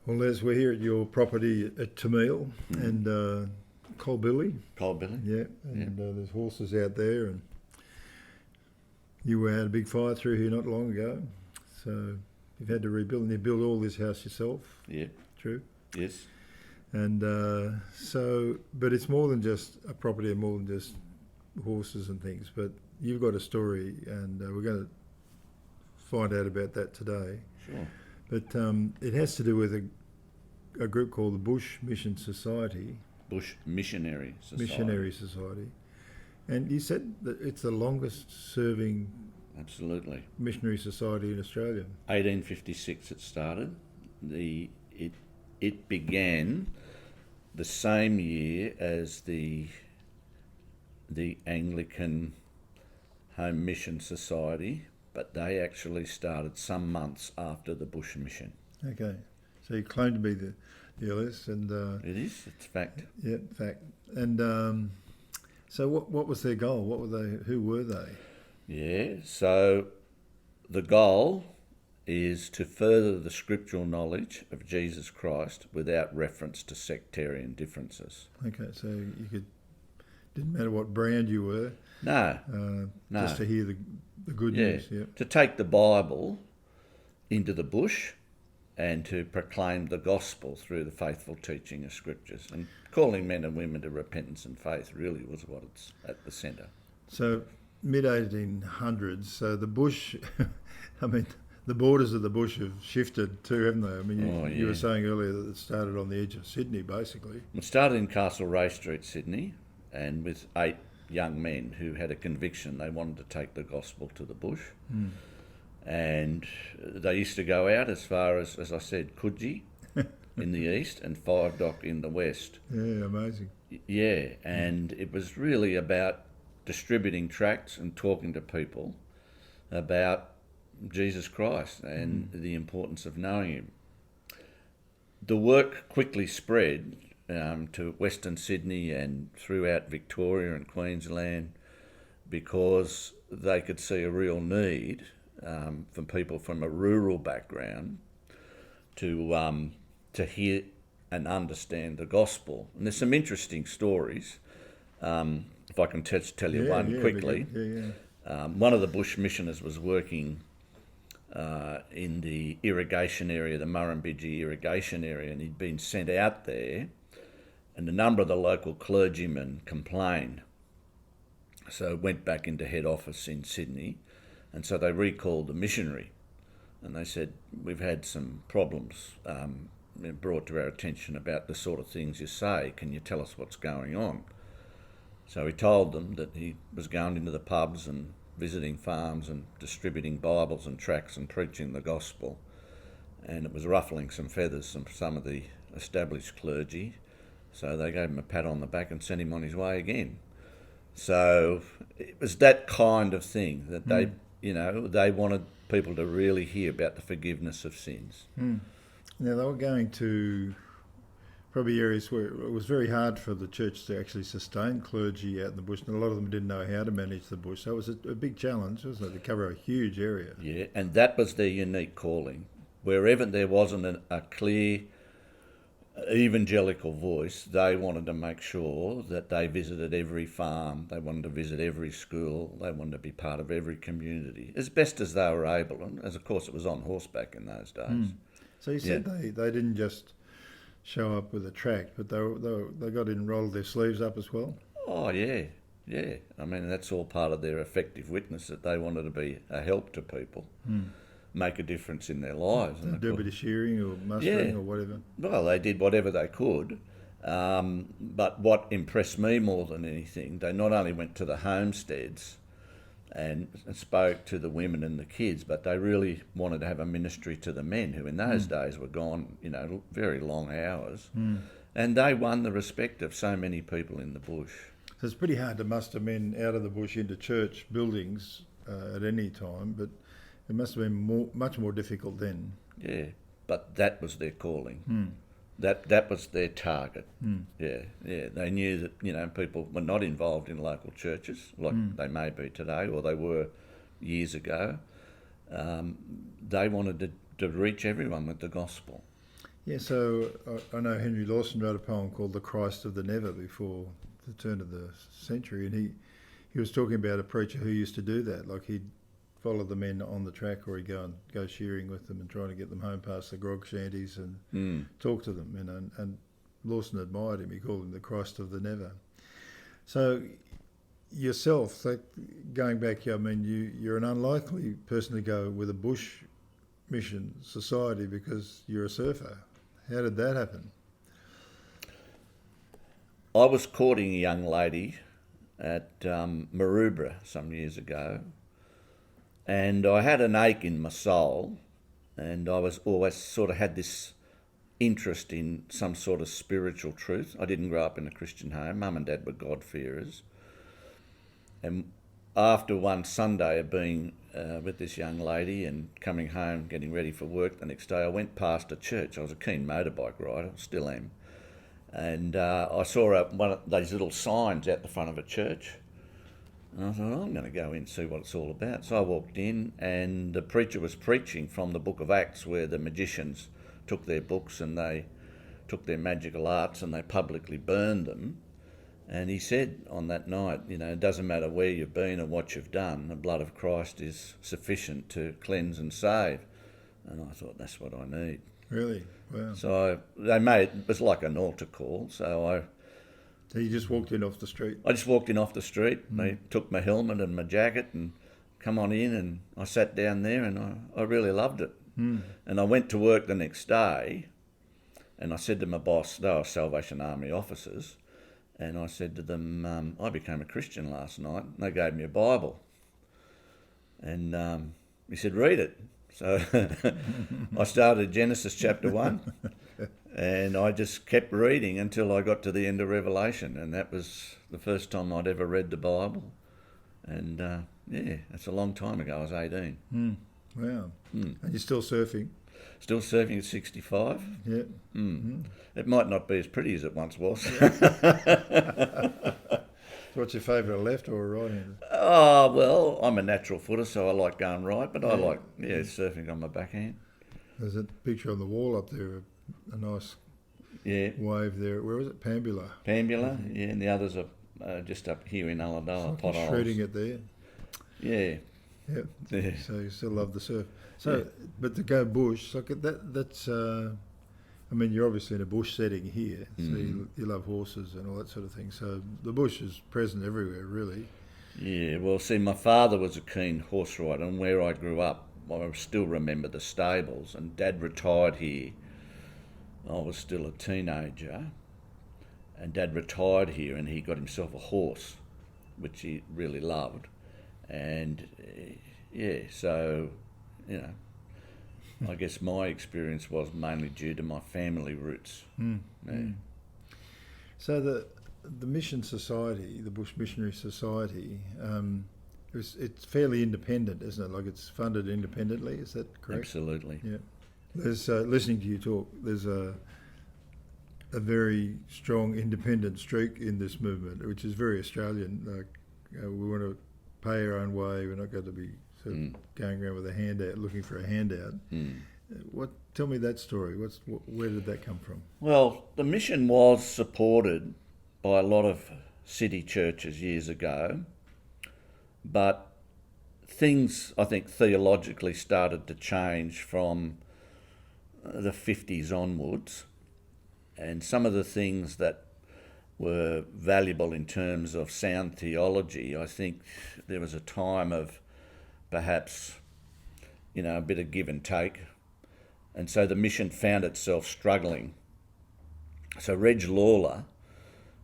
Well, Les, we're here at your property at Tamil and Colbilly. Colbilly. Yeah, and there's horses out there, and you had a big fire through here not long ago, so you've had to rebuild, and you built all this house yourself. Yeah. True. Yes. And but it's more than just a property, and more than just horses and things. But you've got a story, and we're going to find out about that today. Sure. But it has to do with a group called the Bush Missionary Society. Bush Missionary Society. Missionary Society. And you said that it's the longest serving Absolutely. missionary society in Australia. 1856 it started. It began the same year as the Anglican Home Mission Society, but they actually started some months after the Bush Mission. Okay. So you claim to be the earliest, and It is. It's fact. yeah, fact. And so what was their goal? What were they? Who were they? Yeah. So the goal is to further the scriptural knowledge of Jesus Christ without reference to sectarian differences. Okay, so didn't matter what brand you were, No. No. just to hear the good Yeah. news. Yeah. To take the Bible into the bush and to proclaim the gospel through the faithful teaching of scriptures, and calling men and women to repentance and faith really was what it's at the centre. So mid-1800s. So the bush, I mean, the borders of the bush have shifted too, haven't they? I mean, you were saying earlier that it started on the edge of Sydney, basically. It started in Castlereagh Street, Sydney, and with 8 young men who had a conviction they wanted to take the gospel to the bush. And they used to go out as far as I said, Coogee in the east and Five Dock in the west. Yeah, amazing. Yeah, and it was really about distributing tracts and talking to people about Jesus Christ and the importance of knowing him. The work quickly spread to Western Sydney and throughout Victoria and Queensland because they could see a real need from people from a rural background to hear and understand the gospel. And there's some interesting stories. If I can tell you one quickly. One of the bush missioners was working in the irrigation area, the Murrumbidgee irrigation area, and he'd been sent out there, and a number of the local clergymen complained. So went back into head office in Sydney, and so they recalled the missionary, and they said, we've had some problems brought to our attention about the sort of things you say. Can you tell us what's going on? So he told them that he was going into the pubs and visiting farms and distributing Bibles and tracts and preaching the gospel. And it was ruffling some feathers from some of the established clergy. So they gave him a pat on the back and sent him on his way again. So it was that kind of thing that they wanted people to really hear about the forgiveness of sins. Now, they were going to probably areas where it was very hard for the church to actually sustain clergy out in the bush, and a lot of them didn't know how to manage the bush. So it was a big challenge, wasn't it, to cover a huge area? Yeah, and that was their unique calling. Wherever there wasn't a clear evangelical voice, they wanted to make sure that they visited every farm, they wanted to visit every school, they wanted to be part of every community, as best as they were able, and as of course it was on horseback in those days. So you said they didn't just show up with a tract, but they got in and rolled their sleeves up as well? Oh, yeah. I mean, that's all part of their effective witness, that they wanted to be a help to people, make a difference in their lives. And do a bit of shearing or mustering or whatever? Well, they did whatever they could. But what impressed me more than anything, they not only went to the homesteads and spoke to the women and the kids, but they really wanted to have a ministry to the men who in those days were gone, very long hours. And they won the respect of so many people in the bush. So it's pretty hard to muster men out of the bush into church buildings at any time, but it must have been much more difficult then. Yeah, but that was their calling. That was their target. Yeah. They knew that people were not involved in local churches like they may be today, or they were years ago. They wanted to reach everyone with the gospel. Yeah, so I know Henry Lawson wrote a poem called "The Christ of the Never" before the turn of the century, and he was talking about a preacher who used to do that. Like he'd follow the men on the track, or he'd go shearing with them and trying to get them home past the grog shanties and talk to them. And Lawson admired him. He called him the Christ of the Never. So yourself, like going back here, I mean, you're an unlikely person to go with a Bush Mission Society because you're a surfer. How did that happen? I was courting a young lady at Maroubra some years ago, and I had an ache in my soul, and I was always sort of had this interest in some sort of spiritual truth. I didn't grow up in a Christian home. Mum and Dad were God-fearers. And after one Sunday of being with this young lady and coming home, getting ready for work the next day, I went past a church. I was a keen motorbike rider, still am. And I saw one of those little signs out the front of a church. And I thought, I'm going to go in and see what it's all about. So I walked in, and the preacher was preaching from the book of Acts, where the magicians took their books and they took their magical arts and they publicly burned them. And he said on that night, you know, it doesn't matter where you've been or what you've done, the blood of Christ is sufficient to cleanse and save. And I thought, that's what I need. Really? Wow. So it was like an altar call. So you just walked in off the street? I just walked in off the street. They took my helmet and my jacket and come on in, and I sat down there, and I really loved it. And I went to work the next day, and I said to my boss, they were Salvation Army officers, and I said to them, I became a Christian last night, and they gave me a Bible. And he said, read it. So I started Genesis chapter 1, and I just kept reading until I got to the end of Revelation, and that was the first time I'd ever read the Bible. And yeah, that's a long time ago. I was 18. Wow. And you're still surfing? Still surfing at 65. Yeah. It might not be as pretty as it once was. So what's your favourite, left or right-handed? Oh, well, I'm a natural footer, so I like going right, but I like surfing on my backhand. There's a picture on the wall up there, a nice wave there. Where was it? Pambula. Pambula, yeah, and the others are just up here in Ulladulla, Potholes. Shredding it there. Yeah. Yep. Yeah. So you still love the surf. So, but to go bush, like that's. I mean, you're obviously in a bush setting here, so you love horses and all that sort of thing. So the bush is present everywhere, really. Yeah. Well, see, my father was a keen horse rider, and where I grew up, I still remember the stables. And Dad retired here. I was still a teenager, and Dad retired here, and he got himself a horse, which he really loved. And so, you know, I guess my experience was mainly due to my family roots. So the Mission Society, the Bush Missionary Society, it's fairly independent, isn't it? Like it's funded independently, is that correct? Absolutely. Yeah. There's listening to you talk, there's a very strong independent streak in this movement, which is very Australian. Like we want to pay our own way. We're not going to be sort of going around with a handout, looking for a handout. Tell me that story. Where did that come from? Well, the mission was supported by a lot of city churches years ago, but things, I think, theologically started to change from the 50s onwards, and some of the things that were valuable in terms of sound theology, I think there was a time of perhaps, you know, a bit of give and take. And so the mission found itself struggling. So Reg Lawler,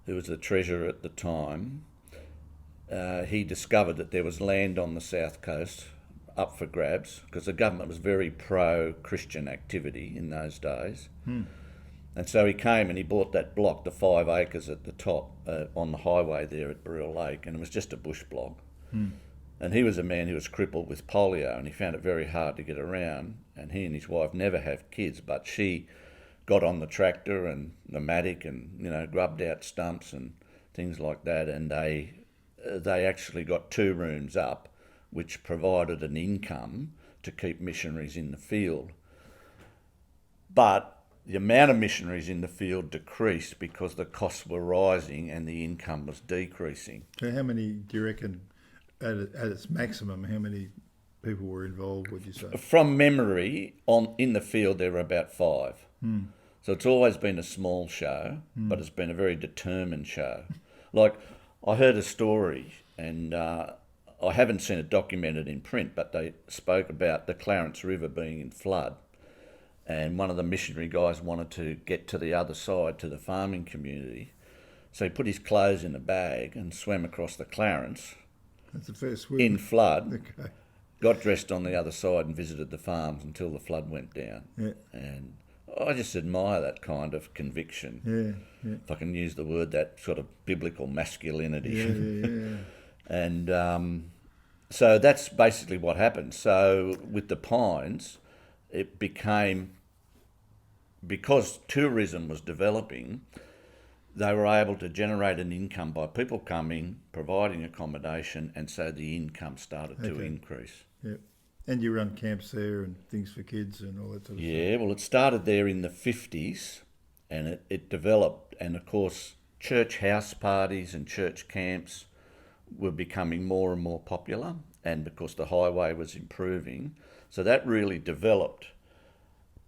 who was the treasurer at the time, he discovered that there was land on the south coast up for grabs, because the government was very pro-Christian activity in those days. And so he came and he bought that block, the 5 acres at the top on the highway there at Burrill Lake, and it was just a bush block. And he was a man who was crippled with polio, and he found it very hard to get around. And he and his wife never have kids, but she got on the tractor and the mattock and, you know, grubbed out stumps and things like that. And they actually got 2 rooms up, which provided an income to keep missionaries in the field. But the amount of missionaries in the field decreased because the costs were rising and the income was decreasing. So how many do you reckon, at its maximum, how many people were involved, would you say? From memory, in the field there were about 5. So it's always been a small show, but it's been a very determined show. Like, I heard a story, and I haven't seen it documented in print, but they spoke about the Clarence River being in flood, and one of the missionary guys wanted to get to the other side, to the farming community. So he put his clothes in a bag and swam across the Clarence. That's the first swim. In flood, Okay. got dressed on the other side and visited the farms until the flood went down. Yeah. And I just admire that kind of conviction. Yeah. If I can use the word, that sort of biblical masculinity. Yeah. And so that's basically what happened. So with the Pines, it became, because tourism was developing, they were able to generate an income by people coming, providing accommodation, and so the income started to increase. Yeah. And you run camps there and things for kids and all that sort of stuff. Yeah, well, it started there in the 50s, and it developed. And of course, church house parties and church camps were becoming more and more popular, and because the highway was improving, so that really developed.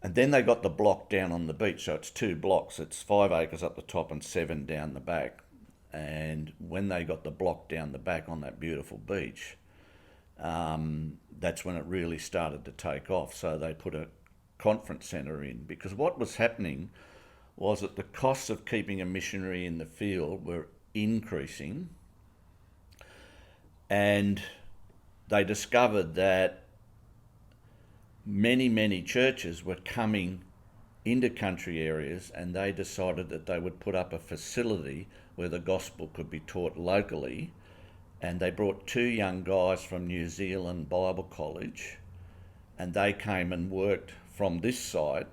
And then they got the block down on the beach, so it's 2 blocks. It's 5 acres up the top and 7 down the back. And when they got the block down the back on that beautiful beach, that's when it really started to take off. So they put a conference centre in, because what was happening was that the costs of keeping a missionary in the field were increasing, and they discovered that many churches were coming into country areas, and they decided that they would put up a facility where the gospel could be taught locally. And they brought 2 young guys from New Zealand Bible College, and they came and worked from this site,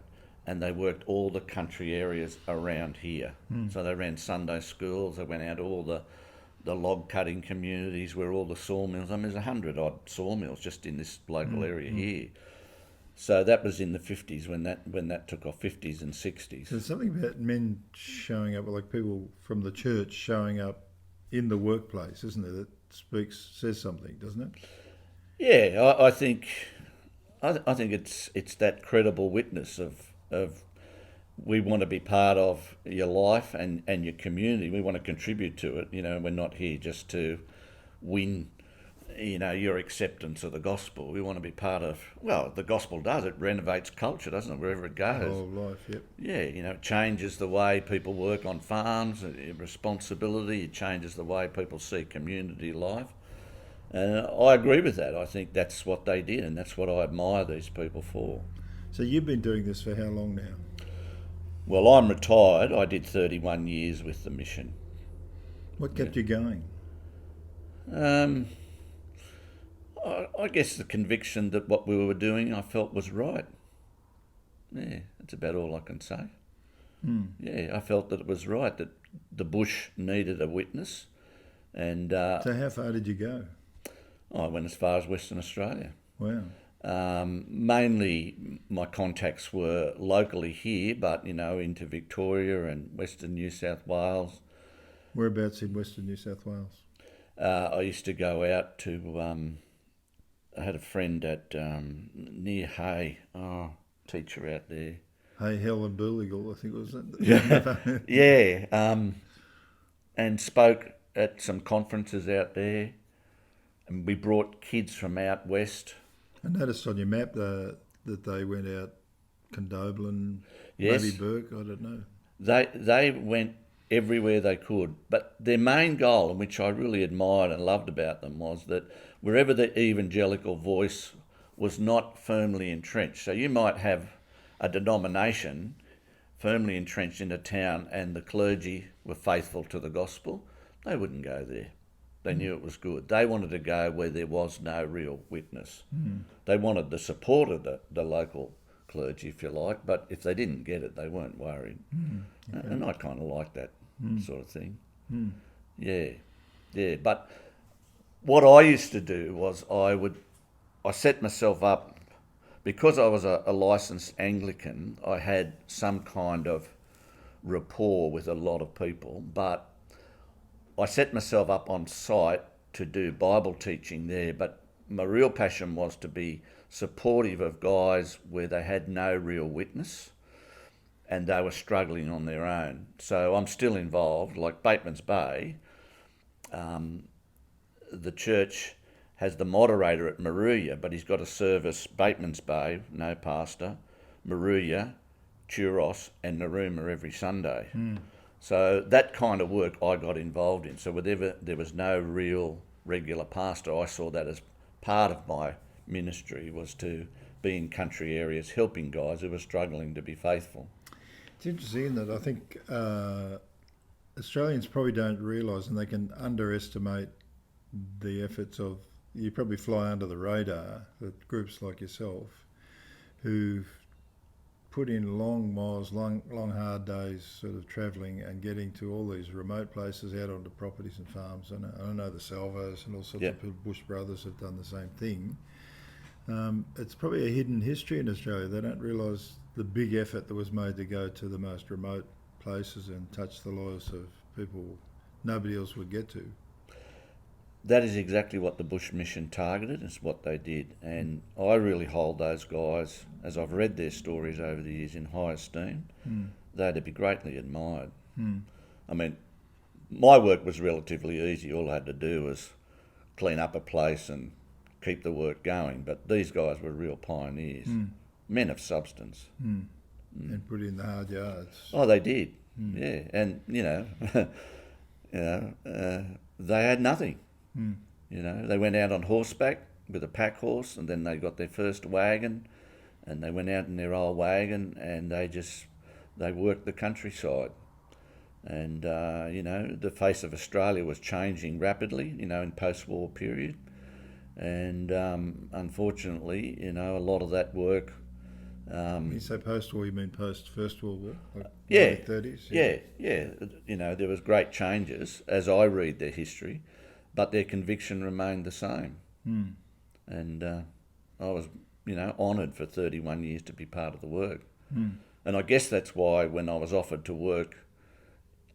and they worked all the country areas around here. So they ran Sunday schools, they went out to all the log cutting communities where all the sawmills, I mean, there's 100 odd sawmills just in this local area here. So that was in the 50s when that took off, 50s and 60s. There's something about men showing up, like people from the church showing up in the workplace, isn't there, that says something, doesn't it? Yeah, I think it's that credible witness of we want to be part of your life and your community. We want to contribute to it. We're not here just to win, your acceptance of the gospel. We want to be part of, well, the gospel does. It renovates culture, doesn't it, wherever it goes. The whole life, yep. Yeah, it changes the way people work on farms, responsibility. It changes the way people see community life. And I agree with that. I think that's what they did, and that's what I admire these people for. So you've been doing this for how long now? Well, I'm retired. I did 31 years with the mission. What kept you going? I guess the conviction that what we were doing I felt was right. Yeah, that's about all I can say. Yeah, I felt that it was right, that the bush needed a witness. And So how far did you go? I went as far as Western Australia. Wow. Mainly my contacts were locally here, but, into Victoria and Western New South Wales. Whereabouts in Western New South Wales? I used to go out to... I had a friend at near Hay, teacher out there. Hey, Helen Burrill, I think it was that. Yeah, and spoke at some conferences out there, and we brought kids from out west. I noticed on your map that they went out Condobolin, Yes. maybe Burke, I don't know. They went everywhere they could, but their main goal, and which I really admired and loved about them, was that wherever the evangelical voice was not firmly entrenched. So you might have a denomination firmly entrenched in a town and the clergy were faithful to the gospel, they wouldn't go there. They knew it was good. They wanted to go where there was no real witness. They wanted the support of the local clergy, if you like, but if they didn't get it, they weren't worried. Okay. And I kind of like that sort of thing. Yeah. But what I used to do was I set myself up because I was a licensed Anglican, I had some kind of rapport with a lot of people, but I set myself up on site to do Bible teaching there, but my real passion was to be supportive of guys where they had no real witness and they were struggling on their own. So I'm still involved, like Bateman's Bay. The church has the moderator at Moruya, but he's got a service, Bateman's Bay, no pastor, Moruya, Churros and Narooma every Sunday. So that kind of work I got involved in. So whenever there was no real regular pastor, I saw that as part of my ministry, was to be in country areas helping guys who were struggling to be faithful. It's interesting that I think Australians probably don't realise, and they can underestimate the efforts of, you probably fly under the radar, that groups like yourself who've put in long miles, long hard days sort of travelling and getting to all these remote places, out onto properties and farms. I know the Salvos and all sorts of people, Bush Brothers have done the same thing. It's probably a hidden history in Australia. They don't realise the big effort that was made to go to the most remote places and touch the lives of people nobody else would get to. That is exactly what the Bush Mission targeted, is what they did. And I really hold those guys, as I've read their stories over the years, in high esteem. They're to be greatly admired. I mean, my work was relatively easy. All I had to do was clean up a place and keep the work going. But these guys were real pioneers, men of substance. And put in the hard yards. Oh, they did, yeah. And, they had nothing. They went out on horseback with a pack horse, and then they got their first wagon, and they went out in their old wagon, and they worked the countryside. And, the face of Australia was changing rapidly, in post-war period. And unfortunately, a lot of that work... When you say post-war, you mean post-First World War? Like Yeah, 30s? Yeah. There was great changes, as I read their history, but their conviction remained the same. And I was, honoured for 31 years to be part of the work. And I guess that's why when I was offered to work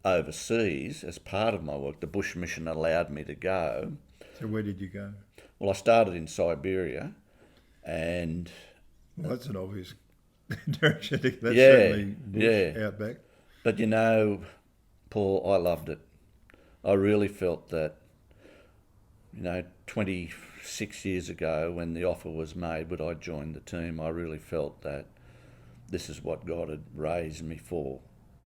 overseas as part of my work, the Bush Mission allowed me to go. So where did you go? Well, I started in Siberia, and... Well, that's an obvious direction. That's certainly Bush outback. But Paul, I loved it. I really felt that, 26 years ago when the offer was made, would I join the team, I really felt that this is what God had raised me for.